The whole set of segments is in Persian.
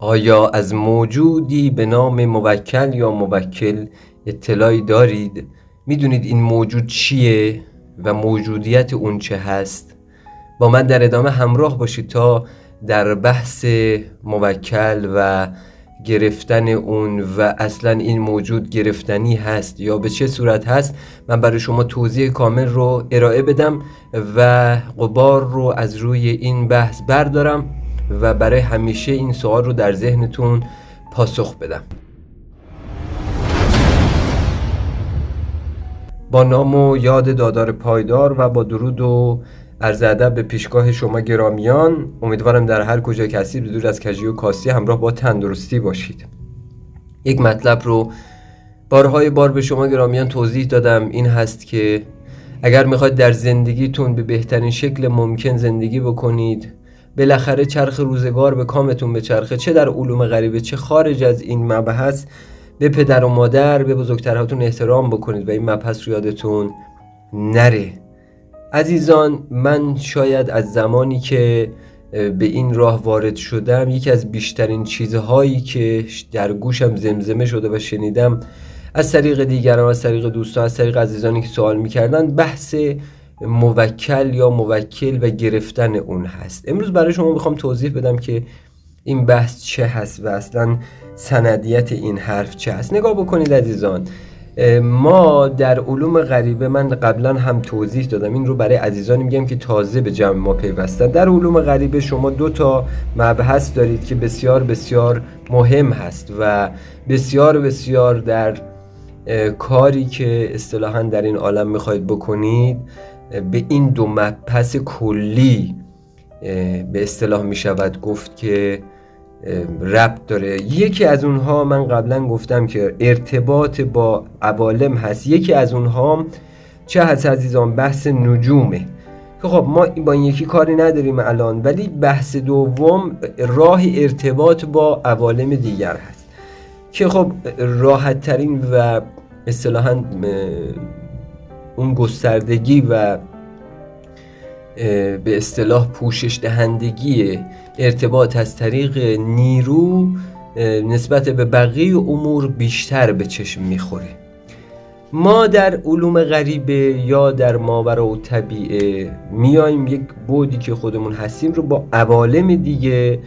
آیا از موجودی به نام موکل یا موکل اطلاعی دارید؟ میدونید این موجود چیه و موجودیت اون چه هست؟ با من در ادامه همراه باشید تا در بحث موکل و گرفتن اون و اصلا این موجود گرفتنی هست یا به چه صورت هست من برای شما توضیح کامل رو ارائه بدم و غبار رو از روی این بحث بردارم و برای همیشه این سوال رو در ذهنتون پاسخ بدم. با نام و یاد دادار پایدار و با درود و عرض ادب به پیشگاه شما گرامیان، امیدوارم در هر کجا که هستید دور از کجی و کاستی همراه با تندرستی باشید. یک مطلب رو بارهای بار به شما گرامیان توضیح دادم، این هست که اگر میخواید در زندگیتون به بهترین شکل ممکن زندگی بکنید، بالاخره چرخ روزگار به کامتون بچرخه، چه در علوم غریبه چه خارج از این مبحث، به پدر و مادر به بزرگترهاتون احترام بکنید و این مبحث رو یادتون نره. عزیزان، من شاید از زمانی که به این راه وارد شدم یکی از بیشترین چیزهایی که در گوشم زمزمه شده و شنیدم از طریق دیگران، از طریق دوستان، از طریق عزیزانی که سوال میکردن، بحث موکل یا موکل و گرفتن اون هست. امروز برای شما میخوام توضیح بدم که این بحث چه هست و اصلا سندیت این حرف چه هست. نگاه بکنید عزیزان، ما در علوم غریبه، من قبلا هم توضیح دادم، این رو برای عزیزانی میگم که تازه به جمع ما پیوستن. در علوم غریبه شما 2 مبحث دارید که بسیار بسیار مهم هست و بسیار بسیار در کاری که اصطلاحاً در این عالم میخواید بکنید به این 2 مبحث کلی به اصطلاح میشود گفت که ربط داره. یکی از اونها من قبلا گفتم که ارتباط با عوالم هست. یکی از اونها چه هست عزیزان؟ بحث نجومه که خب ما با این یکی کاری نداریم الان، ولی بحث دوم راه ارتباط با عوالم دیگر هست که خب راحت ترین و اصطلاحاً اون گستردگی و به اصطلاح پوشش دهندگی ارتباط از طریق نیرو نسبت به بقیه امور بیشتر به چشم میخوره. ما در علوم غریبه یا در ماوراء الطبیعه میایم یک بعدی که خودمون هستیم رو با عوالم دیگه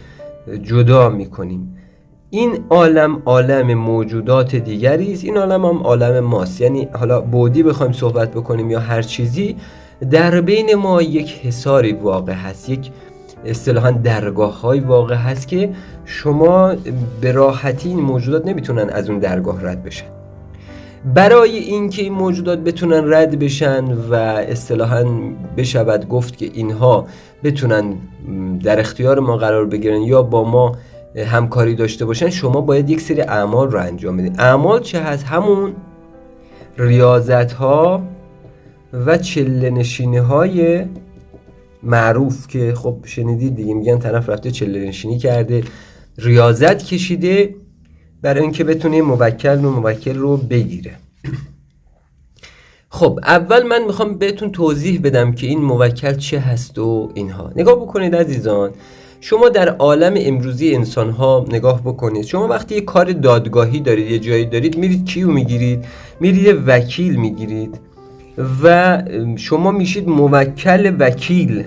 جدا میکنیم. این عالم موجودات دیگری است، این عالم هم عالم ماست. یعنی حالا بعدی بخوایم صحبت بکنیم یا هر چیزی، در بین ما یک حصاری واقع هست، یک اصطلاحاً درگاه های واقع هست که شما به راحتی این موجودات نمیتونن از اون درگاه رد بشن. برای اینکه این موجودات بتونن رد بشن و اصطلاحاً بشود گفت که اینها بتونن در اختیار ما قرار بگیرن یا با ما همکاری داشته باشن، شما باید یک سری اعمال رو انجام بدید. اعمال چه هست؟ همون ریاضت ها و چله نشینی های معروف که خب شنیدید دیگه، میگن طرف رفته چله نشینی کرده، ریاضت کشیده برای اینکه بتونه موکل رو بگیره. خب اول من میخوام بهتون توضیح بدم که این موکل چه هست و اینها. نگاه بکنید عزیزان، شما در عالم امروزی انسان ها نگاه بکنید، شما وقتی یه کار دادگاهی دارید، یه جایی دارید، میرید کیو میگیرید؟ میرید وکیل میگیرید و شما میشید موکل وکیل.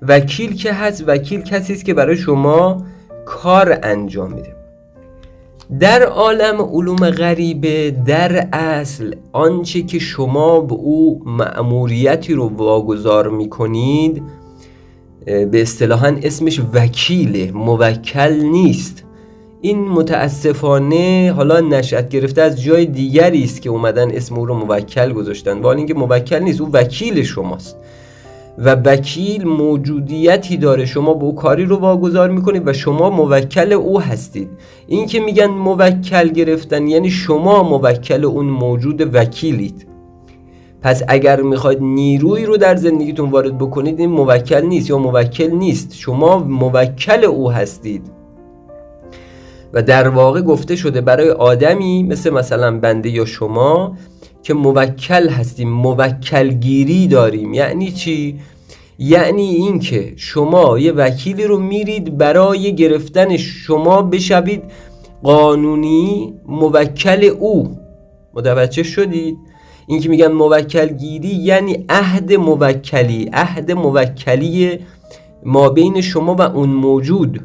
وکیل که هست؟ وکیل کسی است که برای شما کار انجام میده. در عالم علوم غریبه در اصل آنچه که شما به او مأموریتی رو واگذار میکنید به اصطلاحاً اسمش وکیله، موکل نیست. این متاسفانه حالا نشأت گرفته از جای دیگری است که اومدن اسم او رو موکل گذاشتن، ولی اینکه موکل نیست، او وکیل شماست و وکیل موجودیتی داره، شما به او کاری رو واگذار میکنید و شما موکل او هستید. این که میگن موکل گرفتن یعنی شما موکل اون موجود وکیلید. پس اگر میخواید نیروی رو در زندگیتون وارد بکنید، این موکل نیست یا موکل نیست، شما موکل او هستید. و در واقع گفته شده برای آدمی مثلا بنده یا شما که موکل هستیم، موکلگیری داریم. یعنی چی؟ یعنی این که شما یه وکیلی رو میرید برای گرفتن شما بشوید قانونی موکل او. متوجه شدید؟ این که میگن موکل گیری یعنی عهد موکلی ما بین شما و اون موجود.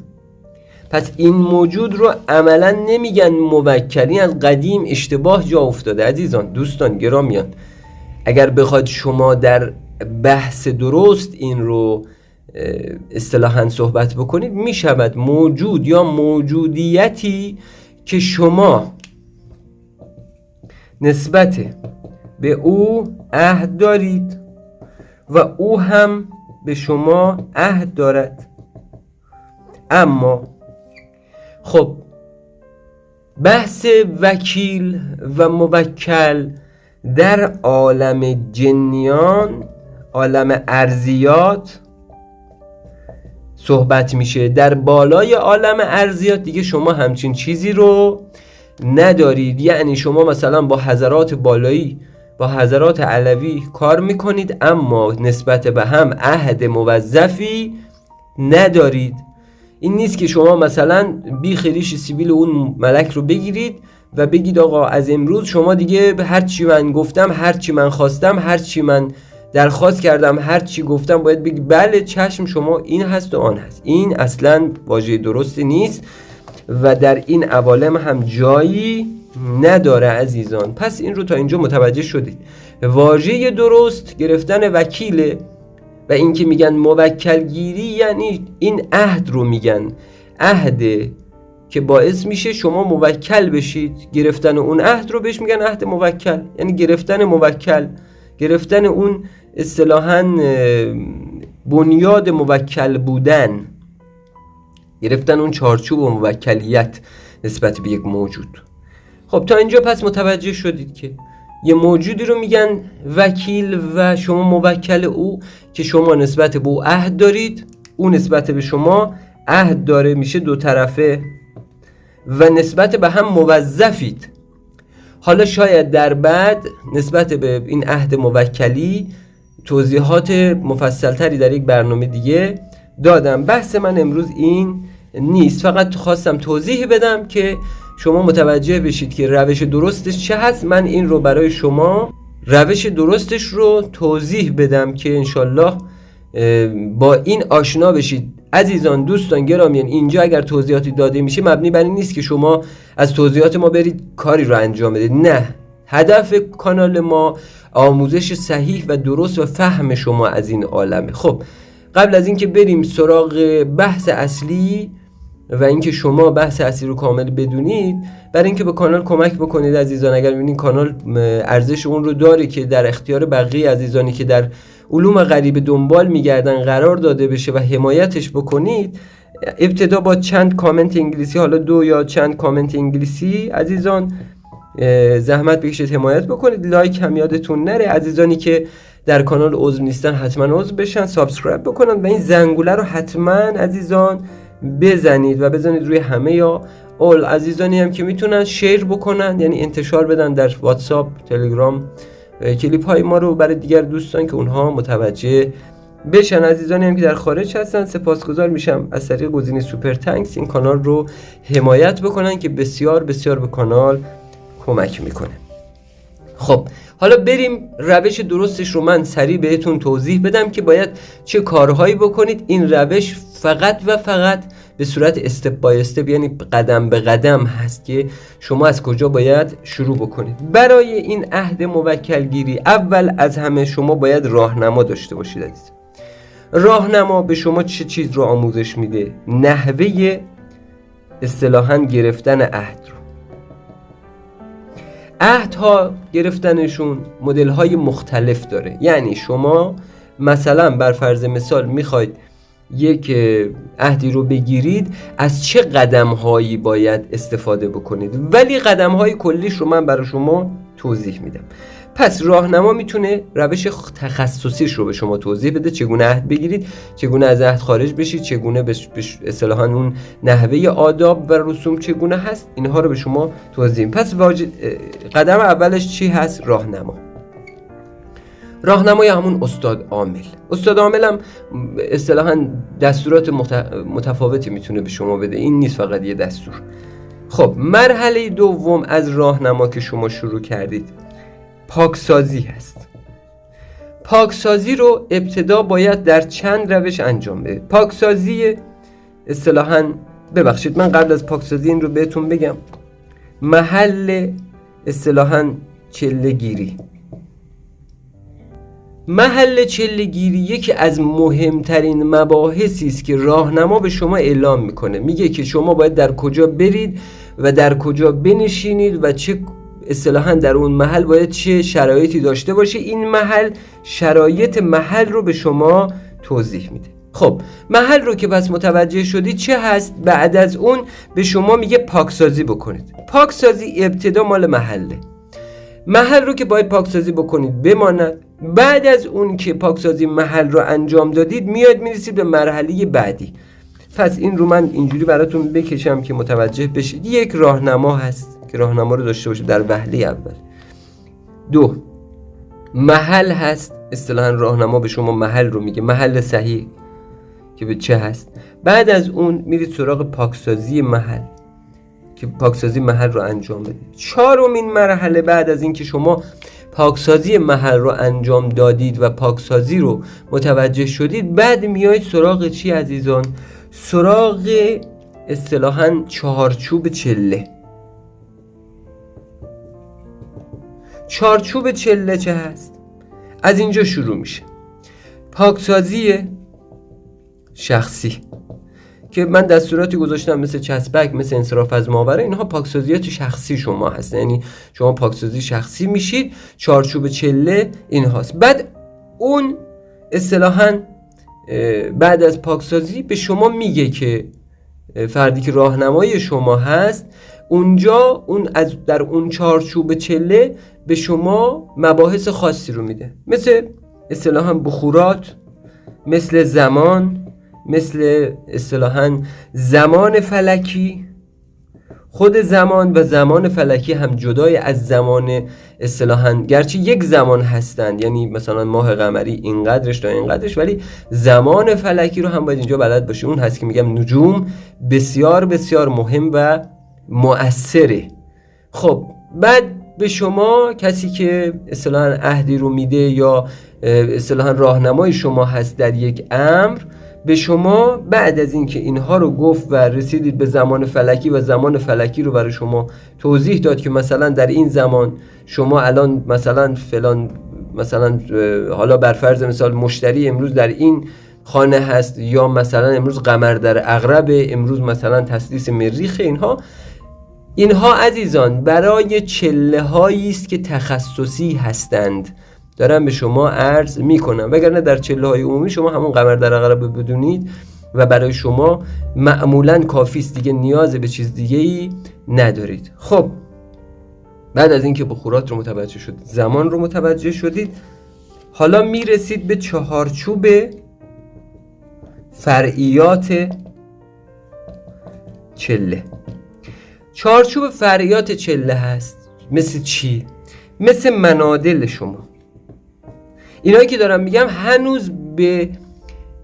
پس این موجود رو عملا نمیگن موکلی، از قدیم اشتباه جا افتاده. عزیزان دوستان گرامیان، اگر بخواد شما در بحث درست این رو اصطلاحاً صحبت بکنید، میشود موجود یا موجودیتی که شما نسبت به او عهد دارید و او هم به شما عهد دارد. اما خب بحث وکیل و موکل در عالم جنیان، عالم ارضیات صحبت میشه. در بالای عالم ارضیات دیگه شما همچین چیزی رو ندارید. یعنی شما مثلا با حضرات بالایی، با حضرات علوی کار میکنید اما نسبت به هم عهد موظفی ندارید. این نیست که شما مثلا بیخ ریش سیبیل اون ملک رو بگیرید و بگید آقا از امروز شما دیگه هر چی من گفتم، هر چی من خواستم، هر چی من درخواست کردم، هر چی گفتم باید بگید بله چشم شما این هست و آن هست. این اصلا واژه درستی نیست و در این عوالم هم جایی نداره عزیزان. پس این رو تا اینجا متوجه شدید. واژه درست گرفتن وکیله و این که میگن موکل گیری یعنی این عهد رو میگن، عهد که باعث میشه شما موکل بشید. گرفتن اون عهد رو بهش میگن عهد موکل، یعنی گرفتن موکل، گرفتن اون اصطلاحاً بنیاد موکل بودن، گرفتن اون چارچوب و موکلیت نسبت به یک موجود. خب تا اینجا پس متوجه شدید که یه موجودی رو میگن وکیل و شما موکل او که شما نسبت به او عهد دارید، او نسبت به شما عهد داره، میشه دو طرفه و نسبت به هم موظفید. حالا شاید در بعد نسبت به این عهد موکلی توضیحات مفصلتری در یک برنامه دیگه دادم. بحث من امروز این نیست، فقط خواستم توضیح بدم که شما متوجه بشید که روش درستش چه هست. من این رو برای شما روش درستش رو توضیح بدم که انشالله با این آشنا بشید. عزیزان دوستان گرامیان، اینجا اگر توضیحاتی داده میشه مبنی بر این نیست که شما از توضیحات ما برید کاری رو انجام بدید. نه، هدف کانال ما آموزش صحیح و درست و فهم شما از این عالمه. خب قبل از اینکه بریم سراغ بحث اصلی و اینکه شما بحث اصلی رو کامل بدونید، برای اینکه به کانال کمک بکنید عزیزان، اگر ببینید کانال ارزش اون رو داره که در اختیار بقیه عزیزانی که در علوم غریبه دنبال میگردن قرار داده بشه و حمایتش بکنید، ابتدا با چند کامنت انگلیسی، حالا 2 یا چند کامنت انگلیسی عزیزان زحمت بکشید حمایت بکنید. لایک هم یادتون نره. عزیزانی که در کانال عضو نیستن حتما عضو بشن، سابسکرایب بکنن و این زنگوله رو حتما عزیزان بزنید و بزنید روی همه یا اول. عزیزانی هم که میتونن شیر بکنن، یعنی انتشار بدن در واتساپ، تلگرام کلیپ های ما رو برای دیگر دوستان که اونها متوجه بشن. عزیزانی هم که در خارج هستن سپاسگزار میشم از طریق گزینه سوپر تانکس این کانال رو حمایت بکنن که بسیار بسیار به کانال کمک میکنه. خب حالا بریم روش درستش رو من سریع بهتون توضیح بدم که باید چه کارهایی بکنید. این روش فقط و فقط به صورت استپ بای استپ، یعنی قدم به قدم هست که شما از کجا باید شروع بکنید. برای این عهد موکلگیری اول از همه شما باید راهنما داشته باشید عزیز. راهنما به شما چه چیز رو آموزش میده؟ نحوه اصطلاحاً گرفتن عهد رو. عهدها گرفتنشون مدل های مختلف داره. یعنی شما مثلا بر فرض مثال میخواید یک عهدی رو بگیرید، از چه قدم هایی باید استفاده بکنید، ولی قدم های کلیش رو من برای شما توضیح میدم. پس راهنما میتونه روش تخصصیش رو به شما توضیح بده، چگونه عهد بگیرید، چگونه از عهد خارج بشید، چگونه به اصطلاحاً اون نحوه آداب و رسوم چگونه هست، اینها رو به شما توضیح. پس قدم اولش چی هست؟ راهنما. راهنمای همون استاد عامل. استاد عامل هم اصطلاحاً دستورات متفاوتی میتونه به شما بده، این نیست فقط یه دستور. خب مرحله دوم از راهنما که شما شروع کردید پاکسازی هست. پاکسازی رو ابتدا باید در چند روش انجام بده. پاکسازی اصطلاحاً، ببخشید من قبل از پاکسازی این رو بهتون بگم، محل اصطلاحاً چله‌گیری. محل چله‌گیری یکی از مهمترین مباحثی است که راهنما به شما اعلام میکنه. میگه که شما باید در کجا برید و در کجا بنشینید و چه اصطلاحاً در اون محل باید چه شرایطی داشته باشه. این محل شرایط محل رو به شما توضیح میده. خب محل رو که پس متوجه شدید چه هست، بعد از اون به شما میگه پاکسازی بکنید. پاکسازی ابتدا مال محله. محل رو که باید پاکسازی بکنید بماند. بعد از اون که پاکسازی محل رو انجام دادید میاد میرسید به مرحله بعدی. پس این رو من اینجوری براتون بکشم که متوجه بشید. یک راهنما هست که راهنما رو داشته باشه در وهله اول. دو، محل هست. اصطلاحاً راهنما به شما محل رو میگه، محل صحیح که به چه هست. بعد از اون میرید سراغ پاکسازی محل که پاکسازی محل رو انجام بدید. چهارمین مرحله بعد از این که شما پاکسازی محل رو انجام دادید و پاکسازی رو متوجه شدید، بعد میایید سراغ چی عزیزان؟ سراغ اصطلاحاً چارچوب چله. چارچوب چله چه هست؟ از اینجا شروع میشه. پاکسازی شخصی که من دستوراتی گذاشتم مثل چسبک، مثل انصراف از ماوره، اینها پاکسازیات شخصی شما هست. یعنی شما پاکسازی شخصی میشید. چارچوب چله این هاست. بعد اون اصطلاحاً بعد از پاکسازی به شما میگه که فردی که راهنمای شما هست اونجا در اون چارچوب چله به شما مباحث خاصی رو میده، مثل اصطلاحاً بخورات، مثل زمان، مثل اصطلاحاً زمان فلکی. خود زمان و زمان فلکی هم جدای از زمان اصطلاحاً، گرچه یک زمان هستند، یعنی مثلا ماه قمری اینقدرش تا اینقدرش، ولی زمان فلکی رو هم باید اینجا بلد باشه. اون هست که میگم نجوم بسیار بسیار مهم و مؤثره. خب بعد به شما کسی که اصطلاحاً عهدی رو میده یا اصطلاحاً راهنمای شما هست در یک امر، به شما بعد از اینکه اینها رو گفت و رسیدید به زمان فلکی و زمان فلکی رو برای شما توضیح داد که مثلا در این زمان شما الان مثلا فلان، مثلا حالا بر فرض مثال مشتری امروز در این خانه هست، یا مثلا امروز قمر در عقرب، امروز مثلا تسلیس مریخ. اینها عزیزان برای چله هایی است که تخصصی هستند، دارم به شما عرض میکنم. وگرنه در چله های عمومی شما همون قمر در عقرب بدونید و برای شما معمولا کافی است دیگه، نیاز به چیز دیگه ای ندارید. خب بعد از اینکه بخورات رو متوجه شدید، زمان رو متوجه شدید، حالا میرسید به چهارچوب فرعیات چله. چارچوب فرعیات چله هست مثل چی؟ مثل منادل شما. اینایی که دارم میگم هنوز به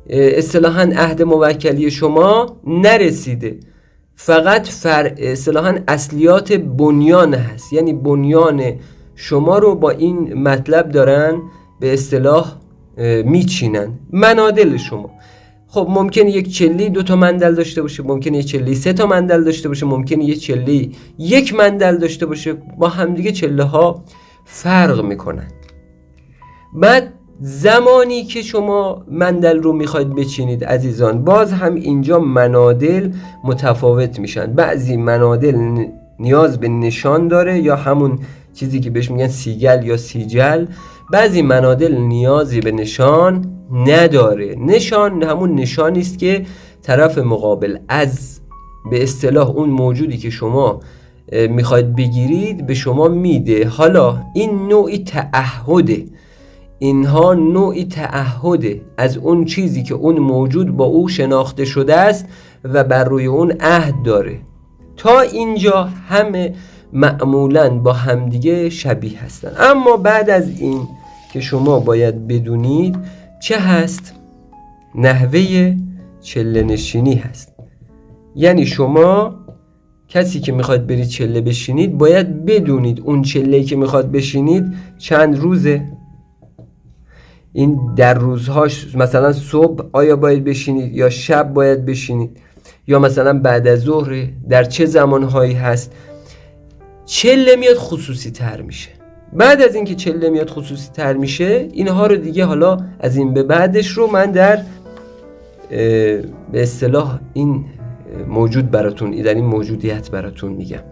اصطلاحاً عهد موکلی شما نرسیده، فقط اصطلاحاً اصلیات بنیان هست. یعنی بنیان شما رو با این مطلب دارن به اصطلاح میچینن. منادل شما، خب ممکنه یک چلی 2 تا مندل داشته باشه، ممکنه یک چلی 3 تا مندل داشته باشه، ممکنه یک چلی 1 مندل داشته باشه. با همدیگه چله ها فرق میکنن. بعد زمانی که شما مندل رو میخواید بچینید عزیزان، باز هم اینجا منادل متفاوت میشن. بعضی منادل نیاز به نشان داره، یا همون چیزی که بهش میگن سیگل یا سیجل. بعضی منادل نیازی به نشان نداره. نشان همون نشانی است که طرف مقابل از به اصطلاح اون موجودی که شما میخواید بگیرید به شما میده. حالا این نوعی تعهده، اینها نوعی تعهده از اون چیزی که اون موجود با او شناخته شده است و بر روی اون عهد داره. تا اینجا همه معمولاً با همدیگه شبیه هستن. اما بعد از این که شما باید بدونید چه هست؟ نحوه چله نشینی هست. یعنی شما کسی که میخواد برید چله بشینید باید بدونید اون چله‌ای که میخواد بشینید چند روزه. این در روزهاش مثلا صبح آیا باید بشینید یا شب باید بشینید یا مثلا بعد از ظهر، در چه زمانهایی هست. چله میاد خصوصی تر میشه. بعد از اینکه چله میاد خصوصی تر میشه، اینها رو دیگه حالا از این به بعدش رو من در به اصطلاح این موجود براتون، در این موجودیت براتون میگم.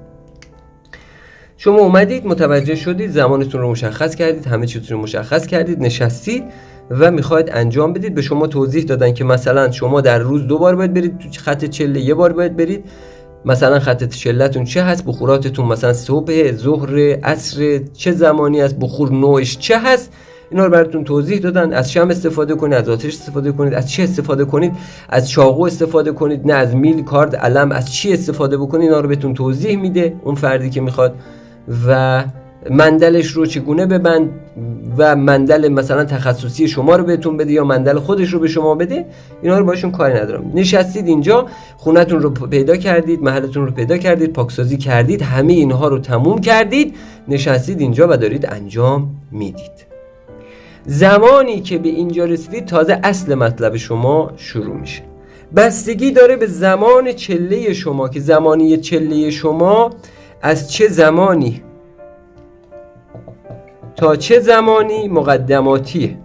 شما اومدید متوجه شدید، زمانتون رو مشخص کردید، همه چیزتون رو مشخص کردید، نشستید و میخواید انجام بدید. به شما توضیح دادن که مثلا شما در روز 2 بار باید برید تو خط چله، 1 بار باید برید. مثلا خط چله‌تون چه هست، بخوراتتون مثلا صبح، ظهر، عصر، چه زمانی است، بخور نوعش چه هست، اینا رو براتون توضیح دادن. از شمع استفاده کنید، از آتش استفاده کنید، از چه استفاده کنید، از چاقو استفاده کنید، نه از میل، کارد، علم، از چی استفاده بکنید، اینا رو بهتون توضیح میده اون فردی که میخواد. و مندلش رو چگونه ببند و مندل مثلا تخصصی شما رو بهتون بده یا مندل خودش رو به شما بده، اینا رو باشون کاری ندارم. نشستید اینجا، خونتون رو پیدا کردید، محلتون رو پیدا کردید، پاکسازی کردید، همه اینها رو تموم کردید، نشستید اینجا و دارید انجام میدید. زمانی که به اینجا رسیدید تازه اصل مطلب شما شروع میشه. بستگی داره به زمان چله شما که زمانی چله شما از چه زمانی تا چه زمانی مقدماتیه.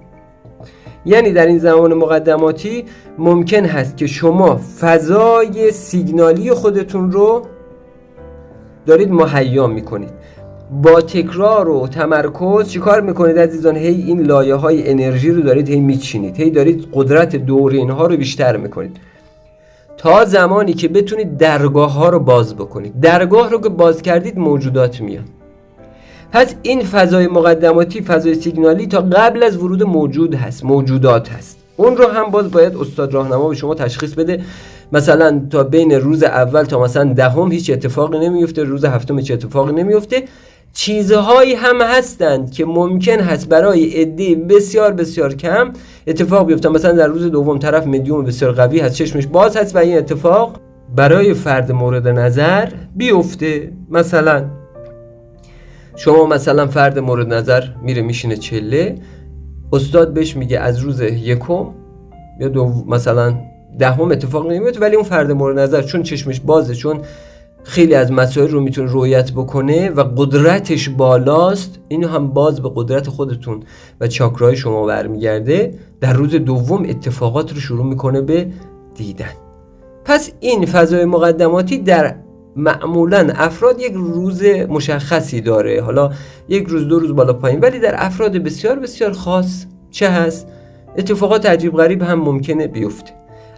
یعنی در این زمان مقدماتی ممکن هست که شما فضای سیگنالی خودتون رو دارید مهیا میکنید. با تکرار و تمرکز چیکار میکنید عزیزان؟ هی این لایه های انرژی رو دارید هی میچینید، هی دارید قدرت دور اینها رو بیشتر میکنید تا زمانی که بتونید درگاه ها رو باز بکنید. درگاه رو که باز کردید موجودات میان. پس این فضای مقدماتی، فضای سیگنالی تا قبل از ورود موجود هست، موجودات هست. اون رو هم باز باید استاد راهنما به شما تشخیص بده. مثلا تا بین روز اول تا مثلا 10 هیچ اتفاقی نمیفته، روز 7 هیچ اتفاقی نمیفته. چیزهایی هم هستند که ممکن هست برای عده بسیار بسیار کم اتفاق بیفته. مثلا در روز دوم طرف مدیوم بسیار قوی هست، چشمش باز هست و این اتفاق برای فرد مورد نظر بیفته. مثلا شما مثلا فرد مورد نظر میره میشینه چله، استاد بهش میگه از روز 1 یا مثلا 10 اتفاق نمیفته، ولی اون فرد مورد نظر چون چشمش بازه، چون خیلی از مسائل رو میتونه رؤیت بکنه و قدرتش بالاست، اینو هم باز به قدرت خودتون و چاکرای شما برمیگرده، در روز دوم اتفاقات رو شروع میکنه به دیدن. پس این فضای مقدماتی در معمولا افراد یک روز مشخصی داره، حالا 1 روز 2 روز بالا پایین، ولی در افراد بسیار بسیار خاص چه هست؟ اتفاقات عجیب غریب هم ممکنه بیفته.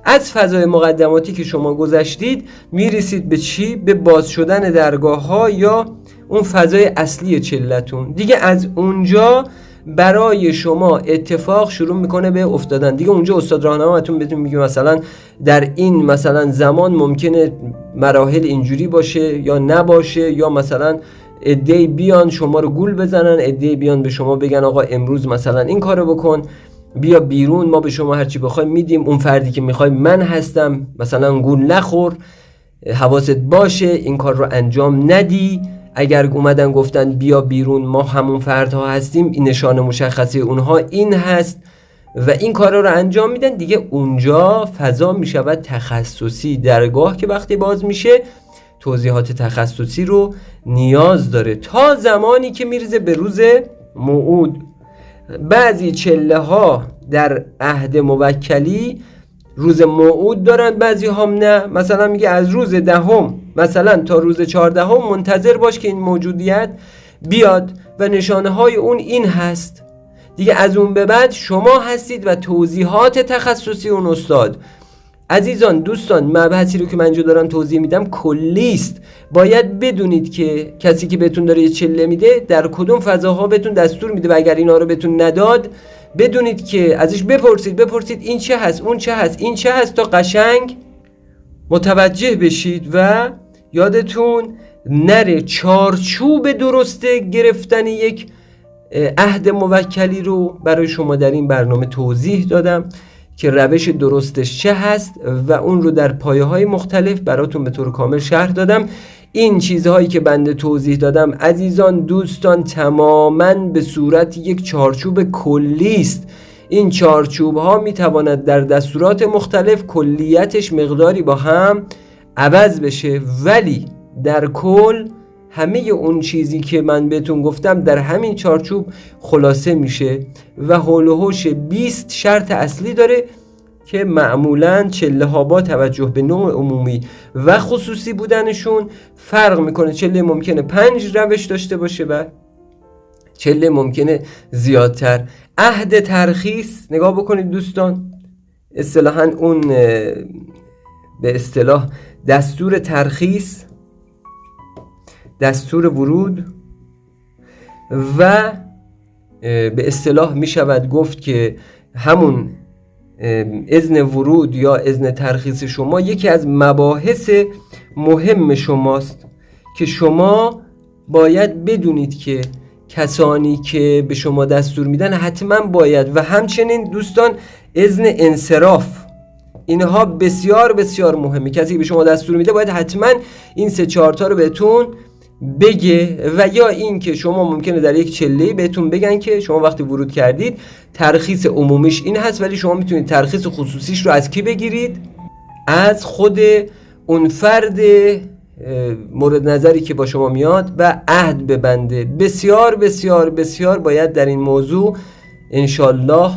از فضای مقدماتی که شما گذشتید میرسید به چی؟ به باز شدن درگاه ها یا اون فضای اصلی چلتون. دیگه از اونجا برای شما اتفاق شروع میکنه به افتادن. دیگه اونجا استاد راهنماتون بهتون میگه مثلا در این مثلا زمان ممکنه مراحل اینجوری باشه یا نباشه، یا مثلا عده‌ای بیان شما رو گول بزنن، عده‌ای بیان به شما بگن آقا امروز مثلا این کارو بکن، بیا بیرون، ما به شما هرچی بخوایم میدیم، اون فردی که میخوای من هستم، مثلا گول نخور، حواست باشه این کار رو انجام ندی. اگر اومدن گفتن بیا بیرون ما همون فردها هستیم، این نشانه مشخصه اونها این هست و این کارا رو انجام میدن. دیگه اونجا فضا میشود تخصصی. درگاه که وقتی باز میشه توضیحات تخصصی رو نیاز داره تا زمانی که میرزه به روز موعود. بعضی چله ها در عهد موکلی روز موعود دارن، بعضی هم نه. مثلا میگه از روز 10 مثلا تا روز 14 منتظر باش که این موجودیت بیاد و نشانه های اون این هست. دیگه از اون به بعد شما هستید و توضیحات تخصصی اون استاد. عزیزان دوستان، مبحثی رو که من اینجا دارم توضیح میدم کلی است. باید بدونید که کسی که بهتون داره یه چله میده در کدوم فضاها بهتون دستور میده و اگر اینا رو بهتون نداد بدونید که ازش بپرسید این چه هست، اون چه هست، این چه هست، تا قشنگ متوجه بشید و یادتون نره چارچوب درسته گرفتن یک عهد موکلی رو برای شما در این برنامه توضیح دادم که روش درستش چه هست و اون رو در پایه‌های مختلف براتون به طور کامل شرح دادم. این چیزهایی که بنده توضیح دادم عزیزان دوستان تماماً به صورت یک چارچوب کلی است. این چارچوب ها می تواند در دستورات مختلف کلیتش مقداری با هم عوض بشه، ولی در کل همه اون چیزی که من بهتون گفتم در همین چارچوب خلاصه میشه و حول و حوش 20 شرط اصلی داره که معمولاً چله ها با توجه به نوع عمومی و خصوصی بودنشون فرق میکنه. چله ممکنه 5 روش داشته باشه و چله ممکنه زیادتر. عهد ترخیص نگاه بکنید دوستان، اصطلاحاً اون به اصطلاح دستور ترخیص، دستور ورود و به اصطلاح می شود گفت که همون اذن ورود یا اذن ترخیص شما یکی از مباحث مهم شماست که شما باید بدونید که کسانی که به شما دستور میدن حتما باید، و همچنین دوستان اذن انصراف، اینها بسیار بسیار مهمه. کسی که به شما دستور میده باید حتما این 3-4 تا رو بهتون بگه، و یا این که شما ممکنه در یک چله‌ای بهتون بگن که شما وقتی ورود کردید ترخیص عمومیش این هست، ولی شما میتونید ترخیص خصوصیش رو از کی بگیرید؟ از خود اون فرد مورد نظری که با شما میاد و عهد ببنده. بسیار بسیار بسیار باید در این موضوع انشالله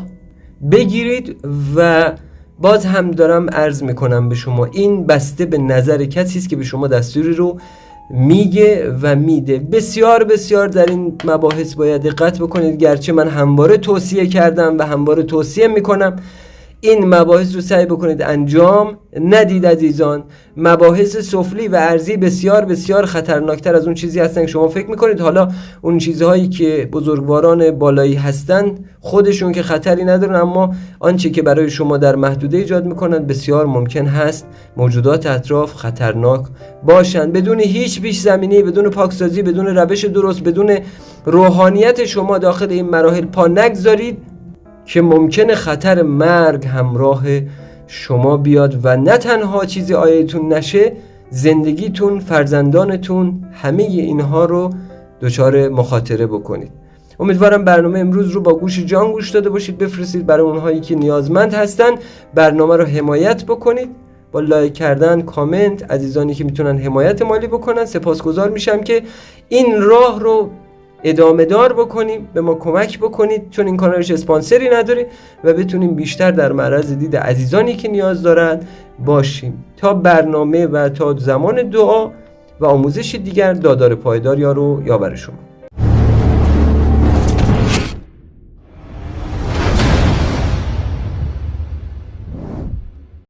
بگیرید. و باز هم دارم عرض میکنم به شما این بسته به نظر کسی است که به شما دستوری رو میگه و میده. بسیار بسیار در این مباحث باید دقت بکنید، گرچه من همواره توصیه کردم و همواره توصیه میکنم این مباحث رو سعی بکنید انجام ندید عزیزان. مباحث سفلی و ارضی بسیار بسیار خطرناکتر از اون چیزی هستن که شما فکر میکنید. حالا اون چیزهایی که بزرگواران بالایی هستن خودشون که خطری ندارن، اما آنچه که برای شما در محدوده ایجاد میکنن بسیار ممکن هست موجودات اطراف خطرناک باشن. بدون هیچ پیش زمینه، بدون پاکسازی، بدون روش درست، بدون روحانیت شما داخل این مراحل پا نگذارید که ممکنه خطر مرگ همراه شما بیاد و نه تنها چیزی آیتون نشه، زندگیتون، فرزندانتون، همه اینها رو دچار مخاطره بکنید. امیدوارم برنامه امروز رو با گوش جان گوش داده باشید. بفرستید برای اونهایی که نیازمند هستن. برنامه رو حمایت بکنید با لایک کردن، کامنت. عزیزانی که میتونن حمایت مالی بکنن سپاسگزار میشم که این راه رو ادامه دار بکنیم، به ما کمک بکنید، چون این کانالش اسپانسری نداره و بتونیم بیشتر در معرض دید عزیزانی که نیاز دارن باشیم. تا برنامه و تا زمان دعا و آموزش دیگر، دادار پایدار یارو یاور شما.